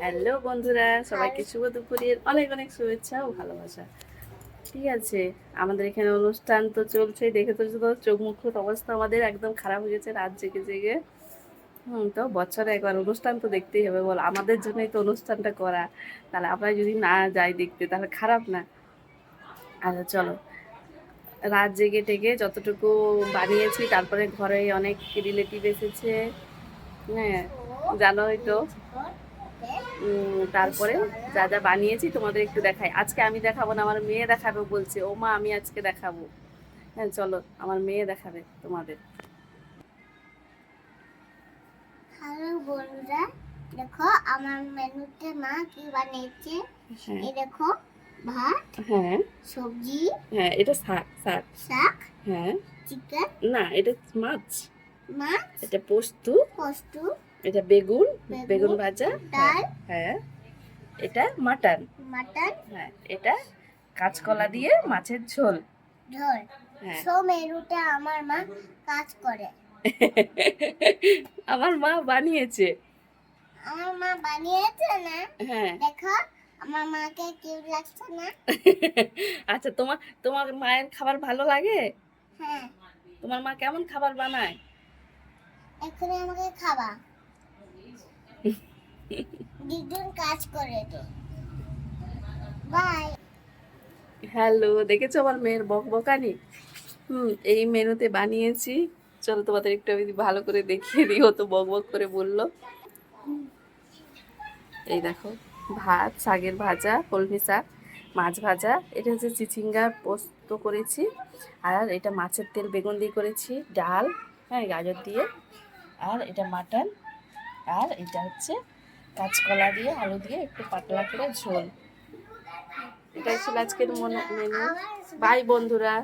Hello বন্ধুরা, সবাইকে শুভ দুপুরের অনেক অনেক শুভেচ্ছা ও ভালোবাসা। ঠিক আছে, আমাদের এখানে অনুষ্ঠান তো চলছে, দেখে তো চোখ মুখ অবস্থা আমাদের একদম খারাপ হয়ে গেছে রাত জেগে জেগে। তো বছরে একবার অনুষ্ঠান তো দেখতেই হবে, বল আমাদের জন্যই তো অনুষ্ঠানটা করা। তাহলে আমরা যদি না যাই দেখতে তাহলে খারাপ না? আচ্ছা চলো, রাত জেগে টেগে যতটুকু বানিয়েছি, তারপরে ঘরে অনেক রিলেটিভ এসেছে। হ্যাঁ, জানোই তো। তারপরে যা যা বানিয়েছি তোমাদের একটু দেখাই। আজকে আমি দেখাবো না, আমার মেয়ে দেখাবে বলছে। ও মা, আমি আজকে দেখাবো। হ্যাঁ চলো, আমার মেয়ে দেখাবে তোমাদের। হ্যালো বন্ধুরা, দেখো আমার মেনুতে মা কি বানিয়েছে। হ্যাঁ, এই দেখো, ভাত, হ্যাঁ, সবজি, হ্যাঁ, এটা শাক শাক। শাক, হ্যাঁ, চিকেন, না এটা মাছ। মাছ, এটা পোস্ত। পোস্ত, এটা বেগুন, বেগুন বেগুন, ভাজা। হ্যাঁ, ডাল, হ্যাঁ, এটা মাটন। মাটন, হ্যাঁ, এটা কাঁচকলা দিয়ে মাছের ঝোল। ঝোল। হ্যাঁ। সব মেনুতে আমার মা কাজ করে। আমার মা বানিয়েছে। আমার মা বানিয়েছে না? হ্যাঁ। দেখো, আমার মাকে কিউট লাগছে না? আচ্ছা, তোমার তোমার মায়ের খাবার ভালো লাগে? হ্যাঁ। তোমার মা কেমন খাবার বানায়? এখনই আমাকে খাবা। দুজন কাজ করে দে। বাই। হ্যালো, দেখেছো আমার মেয়ের বকবকানি? এই মেনুতে বানিয়েছি। চলো তোমাদের একটু আমি ভালো করে দেখিয়ে দিই, ও তো বকবক করে বললো। এই দেখো, ভাত, শাকের ভাজা, কলমি শাক, মাছ ভাজা, এটা হচ্ছে চিচিঙ্গার পোস্ত করেছি। আর এটা মাছের তেল বেগুন দিয়ে করেছি, ডাল, হ্যাঁ গাজর দিয়ে। আর এটা মাটন। আর এটা হচ্ছে কাঁচকলা দিয়ে আলু দিয়ে একটু পাতলা করে ঝোল। এটাই ছিল আজকের মেনু। বাই বন্ধুরা।